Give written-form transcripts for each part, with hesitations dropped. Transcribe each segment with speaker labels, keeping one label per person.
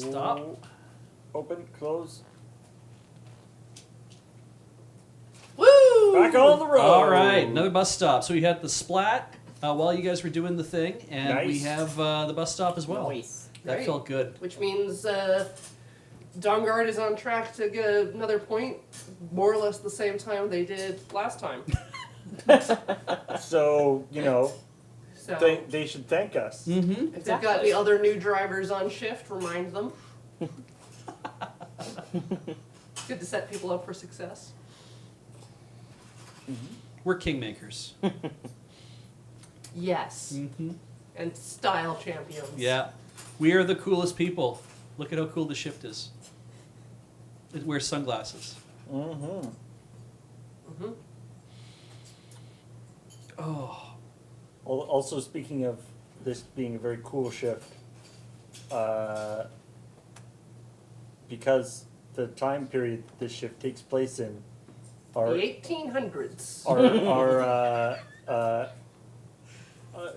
Speaker 1: Stop.
Speaker 2: Open, close.
Speaker 3: Woo!
Speaker 2: Back on the road.
Speaker 1: All right, another bus stop. So we had the splat while you guys were doing the thing, and we
Speaker 2: Nice.
Speaker 1: have the bus stop as well.
Speaker 4: Nice.
Speaker 1: That
Speaker 3: Great.
Speaker 1: felt good.
Speaker 3: Which means Dawnguard is on track to get another point, more or less the same time they did last time.
Speaker 2: So,
Speaker 3: So
Speaker 2: they should thank us.
Speaker 1: Mm-hmm.
Speaker 3: if they've got the other new drivers on shift, remind them. It's good to set people up for success.
Speaker 1: We're kingmakers.
Speaker 3: Yes.
Speaker 1: Mm-hmm.
Speaker 3: And style champions.
Speaker 1: Yeah. We are the coolest people. Look at how cool the shift is. It wears sunglasses.
Speaker 2: Mm-hmm.
Speaker 3: Mm-hmm.
Speaker 1: Oh.
Speaker 2: Also, speaking of this being a very cool shift, because the time period this shift takes place in
Speaker 3: The
Speaker 2: are
Speaker 3: 1800s.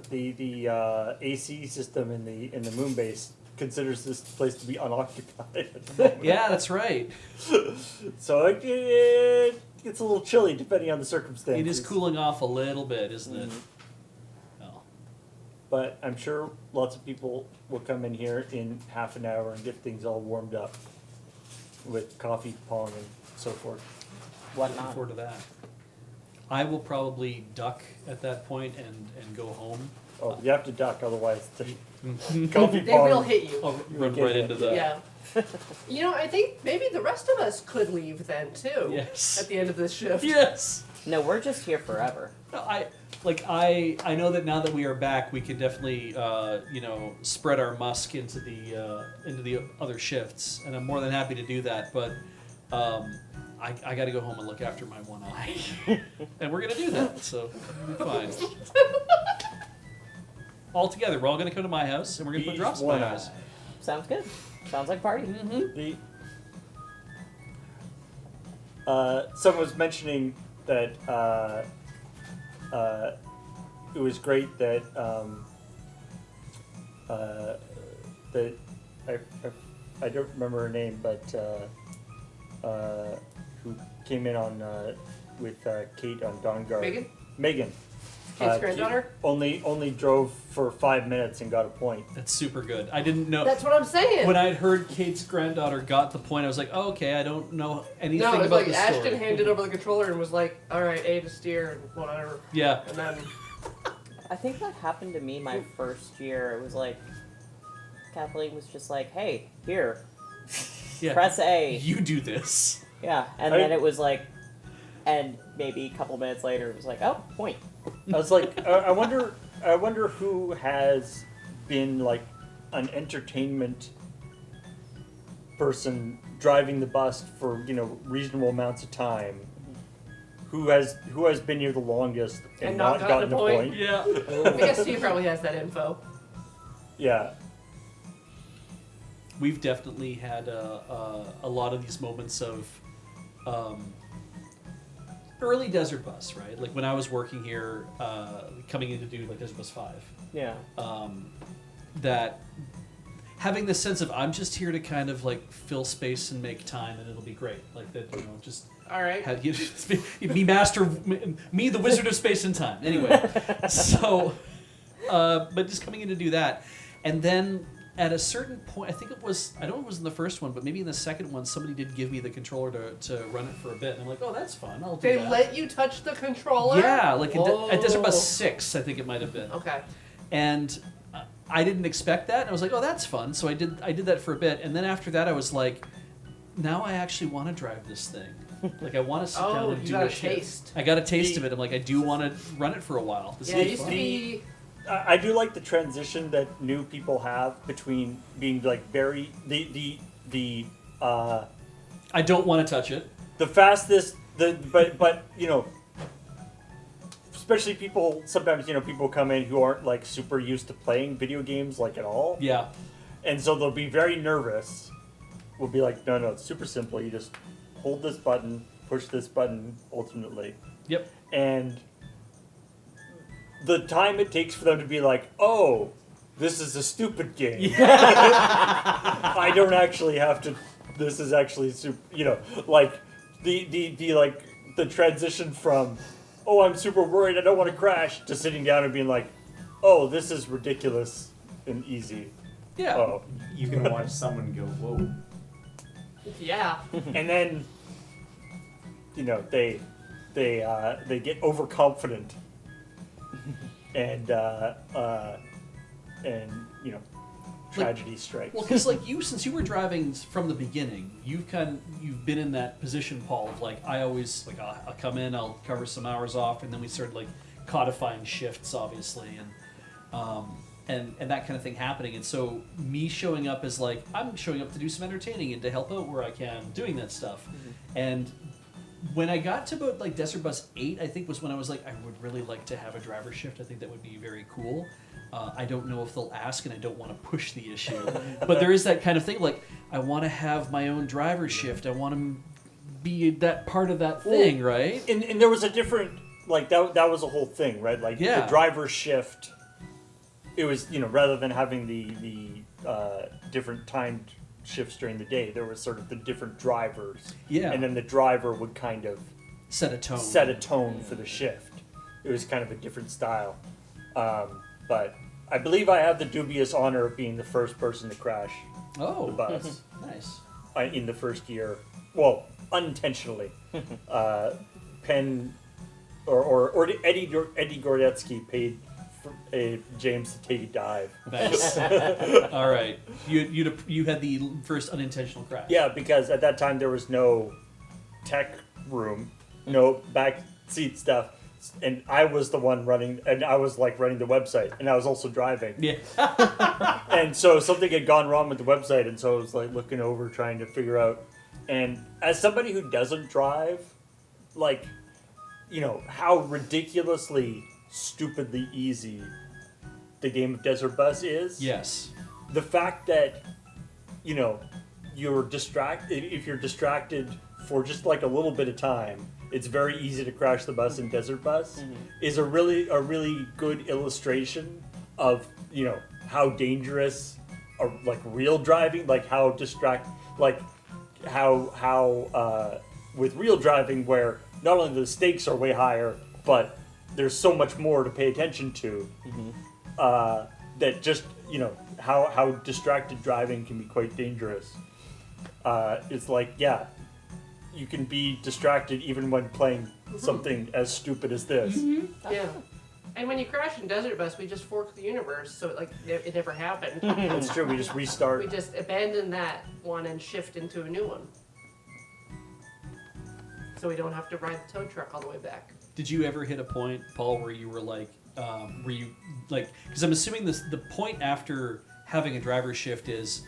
Speaker 2: the AC system in the moon base considers this place to be unoccupied at the moment.
Speaker 1: Yeah, that's right.
Speaker 2: So it gets a little chilly depending on the circumstances.
Speaker 1: It is cooling off a little bit, isn't it? Oh.
Speaker 2: But I'm sure lots of people will come in here in half an hour and get things all warmed up with coffee, pong, and so forth.
Speaker 4: What
Speaker 1: Looking
Speaker 4: not?
Speaker 1: forward to that. I will probably duck at that point and go home.
Speaker 2: Oh, you have to duck, otherwise the
Speaker 1: Mm-hmm.
Speaker 2: coffee
Speaker 3: They
Speaker 2: pong.
Speaker 3: will hit you.
Speaker 1: I'll run
Speaker 2: get
Speaker 1: right
Speaker 2: it,
Speaker 1: into the...
Speaker 3: Yeah. I think maybe the rest of us could leave then too.
Speaker 1: Yes.
Speaker 3: At the end of this shift.
Speaker 1: Yes!
Speaker 4: No, we're just here forever.
Speaker 1: No, I know that now that we are back, we can definitely spread our musk into the other shifts, and I'm more than happy to do that. But I got to go home and look after my one eye, and we're gonna do that, so it'll be fine. All together, we're all gonna come to my house, and we're gonna put
Speaker 2: Each
Speaker 1: drops in my
Speaker 2: one
Speaker 1: eyes.
Speaker 2: eye.
Speaker 4: Sounds good. Sounds like a party.
Speaker 1: Mm-hmm.
Speaker 2: Someone was mentioning that it was great that that I don't remember her name, but who came in on with Kate on Dawnguard. Megan.
Speaker 3: Kate's granddaughter?
Speaker 2: Only drove for 5 minutes and got a point.
Speaker 1: That's super good. I didn't know.
Speaker 3: That's what I'm saying.
Speaker 1: When I had heard Kate's granddaughter got the point, I was like, oh, okay, I don't know anything
Speaker 3: No, it was
Speaker 1: about
Speaker 3: like
Speaker 1: this
Speaker 3: Ashton
Speaker 1: story.
Speaker 3: handed over the controller and was like, "All right, A to steer and whatever."
Speaker 1: Yeah.
Speaker 3: And then
Speaker 4: I think that happened to me my first year. It was like, Kathleen was just like, hey, here,
Speaker 1: Yeah.
Speaker 4: press A.
Speaker 1: You do this.
Speaker 4: Yeah, and then it was like, and maybe a couple minutes later, it was like, oh, point.
Speaker 2: I was like, I wonder who has been like an entertainment person driving the bus for reasonable amounts of time. Who has been here the longest and not gotten a point?
Speaker 1: Yeah.
Speaker 3: I guess Steve probably has that info.
Speaker 2: Yeah.
Speaker 1: We've definitely had a lot of these moments of early Desert Bus, right? Like when I was working here, coming in to do like Desert Bus 5.
Speaker 4: Yeah.
Speaker 1: That having this sense of I'm just here to kind of like fill space and make time, and it'll be great. Like that, just
Speaker 3: All right.
Speaker 1: had me master me the wizard of space and time. Anyway, so but just coming in to do that, and then at a certain point, I think it was, I don't know if it was in the first one, but maybe in the second one, somebody did give me the controller to run it for a bit, and I'm like, oh, that's fun. I'll do
Speaker 3: They
Speaker 1: that.
Speaker 3: let you touch the controller?
Speaker 1: Yeah, like at Desert
Speaker 3: Whoa.
Speaker 1: Bus 6, I think it might have been.
Speaker 3: Okay.
Speaker 1: And I didn't expect that, and I was like, oh, that's fun. So I did that for a bit, and then after that, I was like, now I actually want to drive this thing. Like, I want to sit down and
Speaker 3: you
Speaker 1: do
Speaker 3: got
Speaker 1: a
Speaker 3: a
Speaker 1: shift.
Speaker 3: taste.
Speaker 1: I got a taste of it. I'm like, I do want to run it for a while. This
Speaker 3: Yeah, it
Speaker 1: is
Speaker 3: used to
Speaker 1: fun.
Speaker 3: be...
Speaker 2: I do like the transition that new people have between being like very
Speaker 1: I don't want to touch it.
Speaker 2: the fastest but especially people sometimes people come in who aren't like super used to playing video games like at all.
Speaker 1: Yeah.
Speaker 2: And so they'll be very nervous. We'll be like, no, it's super simple. You just hold this button, push this button ultimately.
Speaker 1: Yep.
Speaker 2: And the time it takes for them to be like, oh, this is a stupid game. I don't actually have to. This is actually super. You know, like the transition from, oh, I'm super worried, I don't want to crash, to sitting down and being like, oh, this is ridiculous and easy.
Speaker 1: Yeah.
Speaker 2: Oh,
Speaker 5: You can watch someone go, whoa.
Speaker 3: Yeah.
Speaker 2: and then, you know, they get overconfident, and you know, tragedy strikes.
Speaker 1: Well, because like you, since you were driving from the beginning, you've been in that position, Paul, of like I always like I'll come in, I'll cover some hours off, and then we started like codifying shifts, obviously, and that kind of thing happening. And so me showing up is like I'm showing up to do some entertaining and to help out where I can, doing that stuff. And when I got to about like Desert Bus 8, I think was when I was like, I would really like to have a driver shift. I think that would be very cool. I don't know if they'll ask, and I don't want to push the issue. But there is that kind of thing, like, I want to have my own driver shift. I want to be that part of that thing, right?
Speaker 2: And there was a different, like, that was a whole thing, right? Like,
Speaker 1: Yeah.
Speaker 2: the driver shift, it was, you know, rather than having the different timed shifts during the day, there was sort of the different drivers.
Speaker 1: Yeah.
Speaker 2: And then the driver would kind of
Speaker 1: Set a tone.
Speaker 2: set a tone for the shift. It was kind of a different style. But I believe I have the dubious honor of being the first person to crash
Speaker 1: Oh,
Speaker 2: the bus
Speaker 1: nice.
Speaker 2: in the first year. Well, unintentionally. Penn or Eddie Gordetsky paid for James to take a dive.
Speaker 1: Nice. All right. You had the first unintentional crash.
Speaker 2: Yeah, because at that time there was no tech room, no back seat stuff, and I was the one running, and I was like running the website, and I was also driving.
Speaker 1: Yeah.
Speaker 2: And so something had gone wrong with the website, and so I was like looking over, trying to figure out. And as somebody who doesn't drive, like, you know, how ridiculously, stupidly easy the game of Desert Bus is.
Speaker 1: Yes.
Speaker 2: The fact that, you know, you're distracted, if you're distracted for just like a little bit of time, it's very easy to crash the bus in Desert Bus, is a really good illustration of, you know, how dangerous, like real driving, like how how with real driving, where not only the stakes are way higher, but there's so much more to pay attention to. That just, you know, how distracted driving can be quite dangerous. It's like, yeah, you can be distracted even when playing something as stupid as this.
Speaker 3: Yeah. And when you crash in Desert Bus, we just forked the universe, so it never happened.
Speaker 2: That's true. We just restart.
Speaker 3: We just abandon that one and shift into a new one. So we don't have to ride the tow truck all the way back.
Speaker 1: Did you ever hit a point, Paul, where you were like, because I'm assuming the point after having a driver shift is,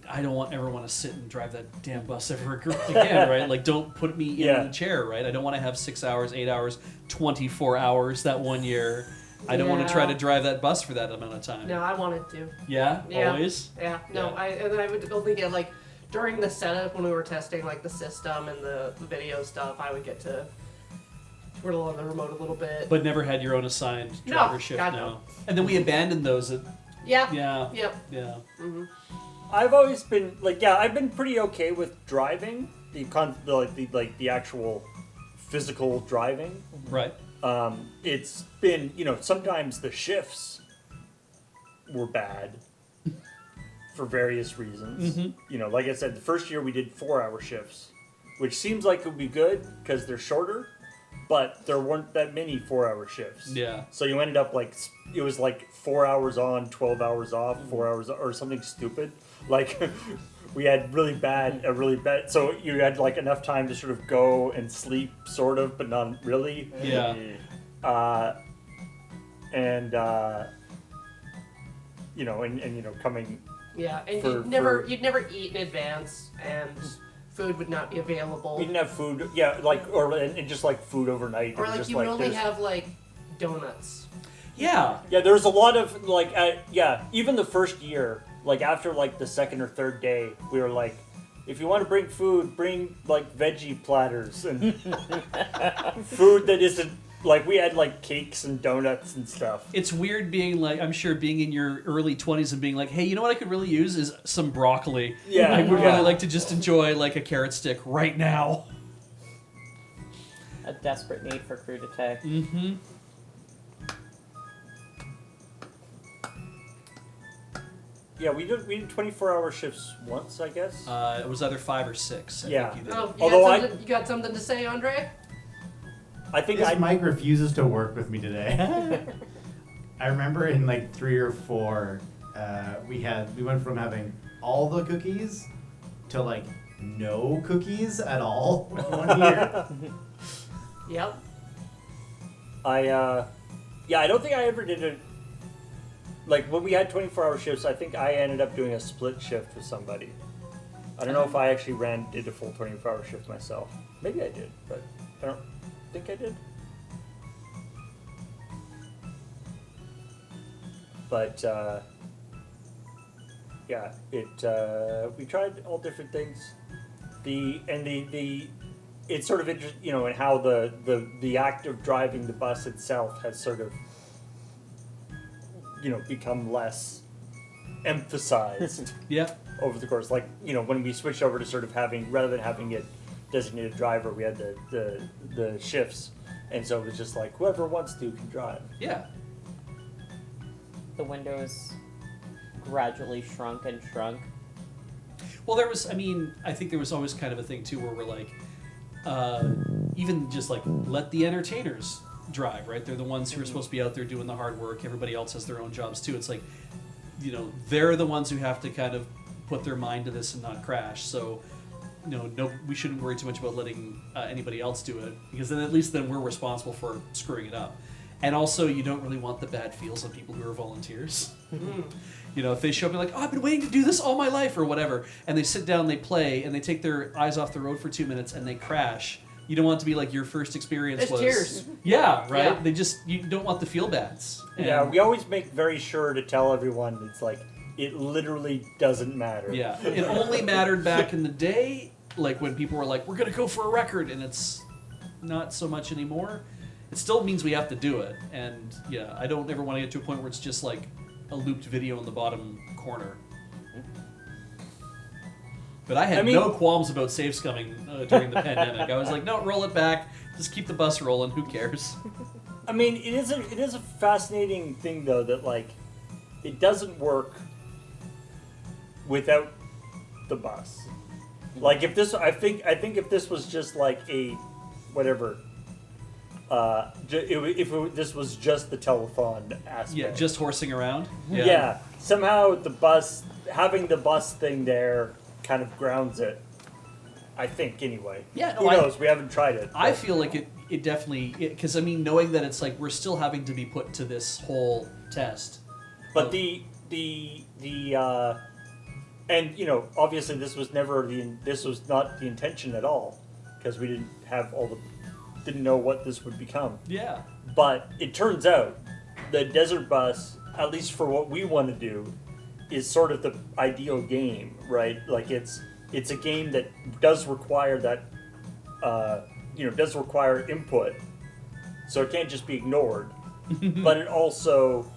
Speaker 1: I don't ever want to sit and drive that damn bus ever again, right? Like, don't put me in the chair, right? I don't want to have 6 hours, 8 hours, 24 hours that one year. I don't want to try to drive that bus for that amount of time.
Speaker 3: No, I wanted to.
Speaker 1: Yeah?
Speaker 3: Yeah.
Speaker 1: Always?
Speaker 3: Yeah, no,
Speaker 1: Yeah.
Speaker 3: and then I would only get, like, during the setup when we were testing, like, the system and the video stuff, I would get to twiddle on the remote a little bit.
Speaker 1: But never had your own assigned
Speaker 3: No,
Speaker 1: driver shift,
Speaker 3: God,
Speaker 1: no.
Speaker 3: no.
Speaker 1: And then we abandoned those.
Speaker 3: Yeah.
Speaker 1: Yeah.
Speaker 3: Yep.
Speaker 1: Yeah.
Speaker 3: Mm-hmm.
Speaker 2: I've always been like, yeah, I've been pretty okay with driving the actual physical driving.
Speaker 1: Right.
Speaker 2: It's been, you know, sometimes the shifts were bad for various reasons. You know, like I said, the first year we did 4-hour shifts, which seems like it would be good because they're shorter, but there weren't that many 4-hour shifts.
Speaker 1: Yeah.
Speaker 2: So you ended up like, it was like 4 hours on, 12 hours off, 4 hours, or something stupid. Like, we had a really bad, so you had like enough time to sort of go and sleep, sort of, but not really.
Speaker 1: Yeah.
Speaker 2: You know, and you know, coming.
Speaker 3: Yeah, and
Speaker 2: For-
Speaker 3: you'd never eat in advance, and food would not be available.
Speaker 2: We didn't have food, yeah, like, and just like food overnight.
Speaker 3: Or
Speaker 2: and
Speaker 3: like
Speaker 2: just
Speaker 3: you would only
Speaker 2: there's-
Speaker 3: have like donuts.
Speaker 1: Yeah.
Speaker 2: Yeah, there was a lot of like, even the first year, like after like the second or third day, we were like, if you want to bring food, bring like veggie platters and food that isn't Like we had like cakes and donuts and stuff.
Speaker 1: It's weird being like, I'm sure being in your early 20s and being like, hey, you know what I could really use is some broccoli.
Speaker 2: Yeah,
Speaker 1: I would
Speaker 2: yeah.
Speaker 1: really like to just enjoy like a carrot stick right now.
Speaker 4: A desperate need for crudité.
Speaker 1: Mm-hmm.
Speaker 2: Yeah, we did 24-hour shifts once, I guess.
Speaker 1: It was either 5 or 6. I
Speaker 2: Yeah.
Speaker 1: think you did.
Speaker 3: Oh,
Speaker 2: Although
Speaker 3: you got something to say, Andre?
Speaker 2: I think
Speaker 5: This
Speaker 2: I
Speaker 5: mic refuses to work with me today. I remember in like 3 or 4, we went from having all the cookies to like no cookies at all one year.
Speaker 3: Yep.
Speaker 2: I don't think I ever did it. Like when we had 24-hour shifts, I think I ended up doing a split shift with somebody. I don't know if I actually did a full 24-hour shift myself. Maybe I did, but I don't think I did. But yeah, we tried all different things. It's sort of interesting, you know, in how the act of driving the bus itself has sort of, you know, become less emphasized
Speaker 1: Yeah.
Speaker 2: over the course. Like, you know, when we switched over to sort of having, rather than having a designated driver, we had the shifts, and so it was just like whoever wants to can drive.
Speaker 1: Yeah.
Speaker 4: The windows gradually shrunk and shrunk.
Speaker 1: Well, I think there was always kind of a thing too where we're like, even just like let the entertainers drive, right? They're the ones who are supposed to be out there doing the hard work. Everybody else has their own jobs too. It's like, you know, they're the ones who have to kind of put their mind to this and not crash. So, you know, no, we shouldn't worry too much about letting anybody else do it, because then at least then we're responsible for screwing it up. And also, you don't really want the bad feels on people who are volunteers. You know, if they show up and like, oh, I've been waiting to do this all my life or whatever, and they sit down, they play, and they take their eyes off the road for 2 minutes and they crash. You don't want it to be like your first experience
Speaker 3: It's
Speaker 1: was.
Speaker 3: tears.
Speaker 1: Yeah, right?
Speaker 3: Yeah.
Speaker 1: You don't want the feel bads.
Speaker 2: Yeah,
Speaker 1: And-
Speaker 2: we always make very sure to tell everyone it's like it literally doesn't matter.
Speaker 1: Yeah, it only mattered back in the day, like when people were like, we're going to go for a record, and it's not so much anymore. It still means we have to do it, and yeah, I don't ever want to get to a point where it's just like a looped video in the bottom corner. But I had no qualms about saves coming during the pandemic. I was like, no, roll it back, just keep the bus rolling, who cares?
Speaker 2: I mean, it is a fascinating thing though that like it doesn't work without the bus. Like if this, I think if this was just like a whatever, this was just the telethon aspect.
Speaker 1: Yeah, just horsing around.
Speaker 2: Yeah. Somehow having the bus thing there kind of grounds it. I think anyway.
Speaker 1: Yeah, no,
Speaker 2: Who knows? We haven't tried it.
Speaker 1: I
Speaker 2: but-
Speaker 1: feel like it definitely, because I mean, knowing that it's like we're still having to be put to this whole test.
Speaker 2: But
Speaker 1: of-
Speaker 2: and you know, obviously this was not the intention at all, because we didn't know what this would become.
Speaker 1: Yeah.
Speaker 2: But it turns out the desert bus, at least for what we want to do, is sort of the ideal game, right? Like it's a game that does require that, does require input, so it can't just be ignored. But it also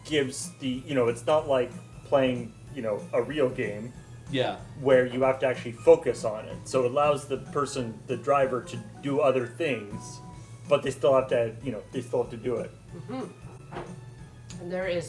Speaker 2: gives it's not like playing, a real game
Speaker 1: Yeah.
Speaker 2: where you have to actually focus on it. So it allows the driver to do other things, but they still have to, do it.
Speaker 3: And there is